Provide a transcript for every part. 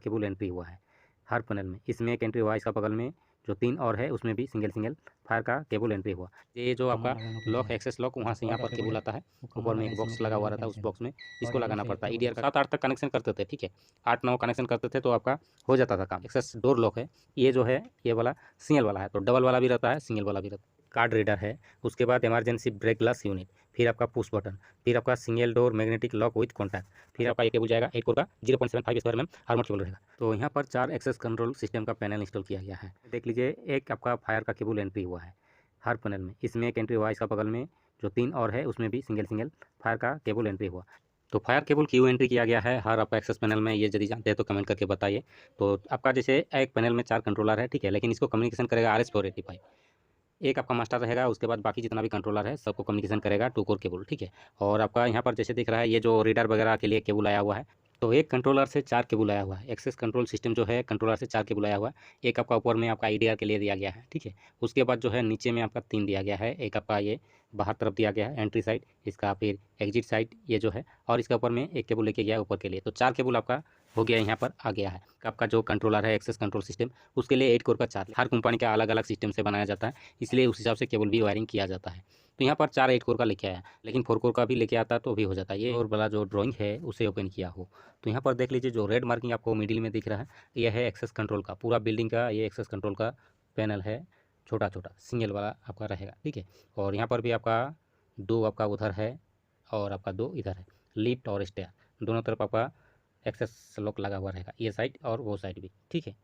Cable entry हुआ है हर panel में। इसमें एक एंट्री हुआ, इसका बगल में जो 3 और है उसमें भी सिंगल सिंगल फायर का केबल एंट्री हुआ। ये जो आपका लॉक एक्सेस लॉक वहाँ से यहाँ पर केबल आता है, ऊपर में एक बॉक्स लगा हुआ रहता है, उस बॉक्स में इसको लगाना पड़ता है। ईडीआर का 7-8 तक कनेक्शन करते थे, ठीक है, 8-9 कनेक्शन करते थे तो आपका हो जाता था काम। एक्सेस डोर लॉक है ये जो है, ये वाला सिंगल वाला है, तो डबल वाला भी रहता है, सिंगल वाला भी रहता है। कार्ड रीडर है, उसके बाद इमरजेंसी ब्रेक ग्लास यूनिट, फिर आपका पुश बटन, फिर आपका single door magnetic lock with contact, फिर आपका ये केबल जाएगा 8 कोर का 0.75 स्क्वायर mm आर्मर्ड केबल रहेगा। तो यहाँ पर 4 एक्सेस कंट्रोल सिस्टम का पैनल इंस्टॉल किया गया है। देख लीजिए, एक आपका फायर का केबल एंट्री हुआ है हर पैनल में। इसमें एक एंट्री हुआ, इसका बगल में जो 3 और है उसमें भी सिंगल सिंगल फायर का केबल एंट्री हुआ। तो फायर केबल क्यों एंट्री किया गया है हर आपका एक्सेस पैनल में, ये यदि जानते हैं तो कमेंट करके बताइए। तो आपका जैसे एक पैनल में 4 कंट्रोलर है, ठीक है, लेकिन इसको कम्युनिकेशन करेगा RS485। एक आपका मास्टर रहेगा, उसके बाद बाकी जितना भी कंट्रोलर है सबको कम्युनिकेशन करेगा 2 कोर केबल, ठीक है। और आपका यहाँ पर जैसे दिख रहा है ये जो रीडर वगैरह के लिए केबल आया हुआ है, तो एक कंट्रोलर से 4 केबल आया हुआ है। एक्सेस कंट्रोल सिस्टम जो है कंट्रोलर से 4 केबल आया हुआ है। एक आपका ऊपर में आपका IDR के लिए दिया गया है, ठीक है। उसके बाद जो है नीचे में आपका 3 दिया गया है। एक आपका ये बाहर तरफ दिया गया है एंट्री साइड, इसका फिर एग्जिट साइड ये जो है, और इसके ऊपर में एक केबल लेके गया ऊपर के लिए। तो 4 केबल आपका हो गया, यहाँ पर आ गया है। आपका जो कंट्रोलर है एक्सेस कंट्रोल सिस्टम, उसके लिए 8 कोर का 4, हर कंपनी का अलग अलग सिस्टम से बनाया जाता है, इसलिए उस हिसाब से केबल भी वायरिंग किया जाता है। तो यहाँ पर 4 8 कोर का लेके आया, लेकिन 4 कोर का भी लेके आता तो भी हो जाता है। ये और वाला जो ड्राइंग है उसे ओपन किया हो तो यहाँ पर देख लीजिए, जो रेड मार्किंग आपको मिडिल में दिख रहा है यह है एक्सेस कंट्रोल का। पूरा बिल्डिंग का ये एक्सेस कंट्रोल का पैनल है, छोटा छोटा सिंगल वाला आपका रहेगा, ठीक है। और यहाँ पर भी आपका 2 आपका उधर है और आपका 2 इधर है, लिफ्ट और स्टेयर दोनों तरफ आपका एक्सेस लॉक लगा हुआ रहेगा, ये साइड और वो साइड भी, ठीक है।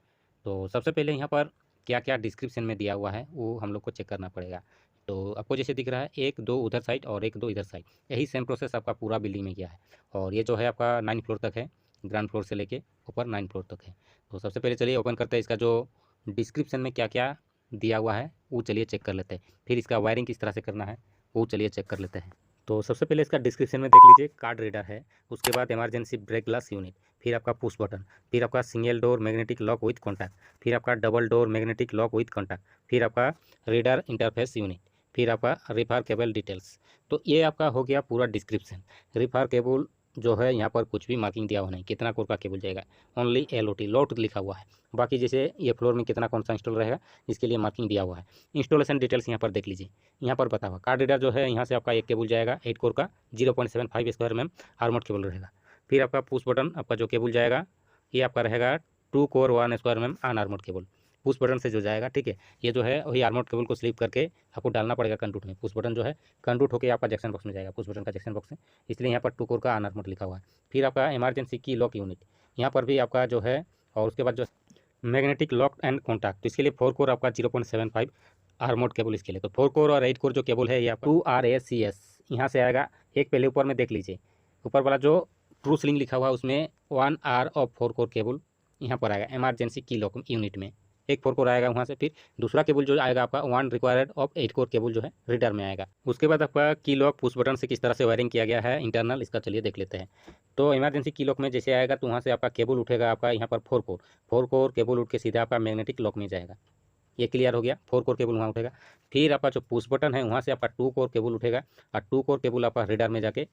तो सबसे पहले यहाँ पर क्या क्या डिस्क्रिप्शन में दिया हुआ है वो हम लोग को चेक करना पड़ेगा। तो आपको जैसे दिख रहा है 1-2 उधर साइड और 1-2 इधर साइड, यही सेम प्रोसेस आपका पूरा बिल्डिंग में किया है। और ये जो है आपका 9 फ्लोर तक है, ग्राउंड फ्लोर से लेके ऊपर 9 फ्लोर तक है। तो सबसे पहले चलिए ओपन करते हैं, इसका जो डिस्क्रिप्शन में क्या क्या दिया हुआ है वो चलिए चेक कर लेते हैं। फिर इसका वायरिंग किस तरह से करना है वो चलिए चेक कर लेते हैं। तो सबसे पहले इसका डिस्क्रिप्शन में देख लीजिए, कार्ड रीडर है, उसके बाद इमरजेंसी ब्रेक ग्लास यूनिट, फिर आपका पुश बटन, फिर आपका single door magnetic lock with contact, फिर आपका double door magnetic lock with contact, फिर आपका रीडर इंटरफेस यूनिट, फिर आपका रिफर केबल डिटेल्स। तो ये आपका हो गया पूरा डिस्क्रिप्शन। रिफर केबल जो है यहाँ पर कुछ भी मार्किंग दिया हुआ नहीं, कितना कोर का केबल जाएगा, ओनली LOT लॉट लिखा हुआ है। बाकी जैसे ये फ्लोर में कितना कौन सा इंस्टॉल रहेगा इसके लिए मार्किंग दिया हुआ है। इंस्टॉलेशन डिटेल्स यहाँ पर देख लीजिए, यहाँ पर बता हुआ कार्ड रीडर जो है यहाँ से आपका एक केबल जाएगा 8 कोर का 0.75 स्क्वायर mm आर्मर्ड केबल रहेगा। फिर आपका पुश बटन आपका जो केबल जाएगा ये आपका रहेगा 2 core 1 square mm unarmoured cable. Push button से जो जाएगा, ठीक है, ये जो है वही आर्मर्ड केबल को स्लिप करके आपको डालना पड़ेगा कंडूट में। पुश बटन जो है कंडूट होकर आपका जंक्शन बॉक्स में जाएगा, पुश बटन का जंक्शन बॉक्स है, इसलिए यहाँ पर 2 कोर का अनआर्मर्ड लिखा हुआ है। फिर आपका इमरजेंसी की लॉक यूनिट यहाँ पर भी आपका जो है, और उसके बाद जो मैग्नेटिक लॉक एंड कॉन्टैक्ट, तो इसके लिए 4 कोर आपका 0.75 आर्मर्ड केबल इसके लिए। तो 4 कोर और 8 कोर जो केबल है ये आपका 2RACS यहाँ से आएगा। एक पहले ऊपर में देख लीजिए, ऊपर वाला जो ट्रू स्लिंग लिखा हुआ है उसमें 1R ऑफ 4 कोर केबल यहाँ पर आएगा इमरजेंसी की लॉक यूनिट में, एक 4 कोर आएगा वहाँ से। फिर दूसरा केबल जो आएगा आपका 1 रिक्वायर्ड ऑफ 8 कोर केबल जो है रीडर में आएगा। उसके बाद आपका की लॉक पुश बटन से किस तरह से वायरिंग किया गया है इंटरनल, इसका चलिए देख लेते हैं। तो इमरजेंसी की लॉक में जैसे आएगा तो वहाँ से आपका केबल उठेगा आपका यहाँ पर 4 कोर केबल उठ के सीधा आपका मैग्नेटिक लॉक में जाएगा। ये क्लियर हो गया, 4 कोर केबल वहाँ उठेगा। फिर आपका जो पुश बटन है वहाँ से आपका 2 कोर केबल उठेगा और 2 कोर केबल आपका रीडर में जाके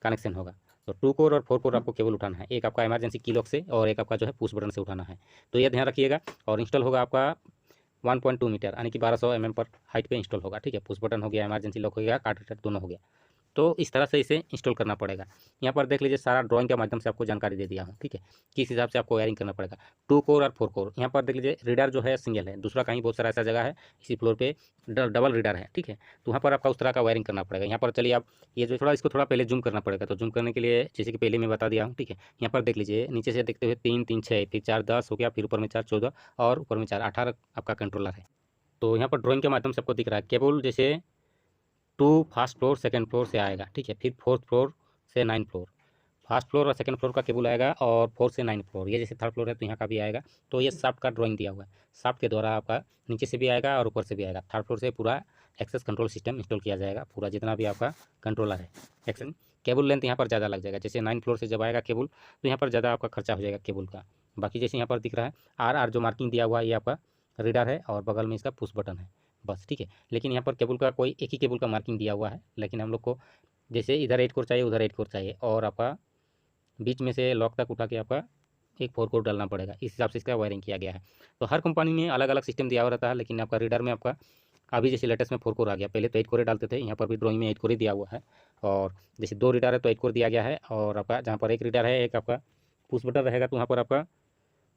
कनेक्शन होगा। तो 2 कोर और 4 कोर आपको केबल उठाना है, एक आपका इमरजेंसी की लॉक से और एक आपका जो है पुश बटन से उठाना है। तो ये ध्यान रखिएगा। और इंस्टॉल होगा आपका 1.2 मीटर यानी कि 1200 mm पर हाइट पे इंस्टॉल होगा, ठीक है। पुश बटन हो गया, इमरजेंसी लॉक हो गया, कार्ड रीडर दोनों हो गया। तो इस तरह से इसे इंस्टॉल करना पड़ेगा। यहाँ पर देख लीजिए, सारा ड्राइंग के माध्यम से आपको जानकारी दे दिया हूँ, ठीक है, किस हिसाब से आपको वायरिंग करना पड़ेगा। 2 कोर और 4 कोर यहाँ पर देख लीजिए, रीडर जो है सिंगल है, दूसरा कहीं बहुत सारा ऐसा जगह है इसी फ्लोर पे डबल रीडर है, ठीक है। तो वहाँ पर आपका उस तरह का वायरिंग करना पड़ेगा। यहाँ पर चलिए आप ये जो इसको थोड़ा पहले जूम करना पड़ेगा। तो जूम करने के लिए जैसे कि पहले मैं बता दिया हूँ, ठीक है। यहाँ पर देख लीजिए, नीचे से देखते हुए 3 3 6, फिर 4 10 हो गया, फिर ऊपर में 4 14 और ऊपर में 4 18 आपका कंट्रोलर है। तो यहाँ पर ड्राइंग के माध्यम से आपको दिख रहा है केबल जैसे 2 फर्स्ट फ्लोर सेकंड फ्लोर से आएगा, ठीक है। फिर 4th फ्लोर से 9 फ्लोर, फर्स्ट फ्लोर और सेकंड फ्लोर का केबल आएगा, और 4 से 9 फ्लोर ये जैसे 3rd फ्लोर है तो यहाँ का भी आएगा। तो ये शाफ्ट का ड्राइंग दिया हुआ है, शाफ्ट के द्वारा आपका नीचे से भी आएगा और ऊपर से भी आएगा। 3rd फ्लोर से पूरा एक्सेस कंट्रोल सिस्टम इंस्टॉल किया जाएगा, पूरा जितना भी आपका कंट्रोलर है। एक्सेस केबल लेंथ यहाँ पर ज़्यादा लग जाएगा, जैसे 9 फ्लोर से जब आएगा केबल तो यहाँ पर ज़्यादा आपका खर्चा हो जाएगा केबल का। बाकी जैसे यहाँ पर दिख रहा है RR जो मार्किंग दिया हुआ है ये आपका रीडर है और बगल में इसका पुश बटन है बस, ठीक है। लेकिन यहाँ पर केबल का कोई एक ही केबल का मार्किंग दिया हुआ है, लेकिन हम लोग को जैसे इधर 8 कोर चाहिए उधर 8 कोर चाहिए, और आपका बीच में से लॉक तक उठा के आपका एक 4 कोर डालना पड़ेगा। इस हिसाब से इसका वायरिंग किया गया है। तो हर कंपनी में अलग अलग सिस्टम दिया हुआ रहता है, लेकिन आपका रीडर में आपका अभी जैसे लेटेस्ट में 4 कोर आ गया, पहले तो 8 कोर डालते थे, यहाँ पर भी ड्राइंग में 8 कोर ही दिया हुआ है। और जैसे 2 रीडर है तो 8 कोर दिया गया है, और आपका जहाँ पर 1 रीडर है, एक आपका पुश बटन रहेगा, तो वहाँ पर आपका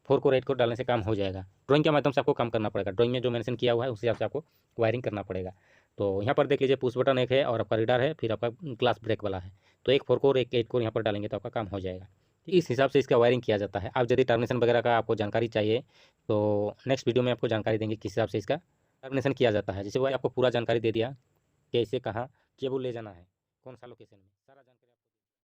4 कोर 8 कोर डालने से काम हो जाएगा। ड्राइंग के माध्यम से आपको काम करना पड़ेगा, ड्राइंग में जो मेंशन किया हुआ है उस हिसाब से आपको वायरिंग करना पड़ेगा। तो यहाँ पर देख लीजिए, पुश बटन एक है और आपका रीडर है, फिर आपका क्लास ब्रेक वाला है, तो एक 4 कोर एक 8 कोर यहाँ पर डालेंगे तो आपका काम हो जाएगा। इस हिसाब से इसका वायरिंग किया जाता है। अब यदि टर्मिनेशन वगैरह का आपको जानकारी चाहिए तो नेक्स्ट वीडियो में आपको जानकारी देंगे किस हिसाब से इसका टर्मिनेशन किया जाता है। जैसे वो आपको पूरा जानकारी दे दिया, कैसे कहाँ केबल ले जाना है, कौन सा लोकेशन में।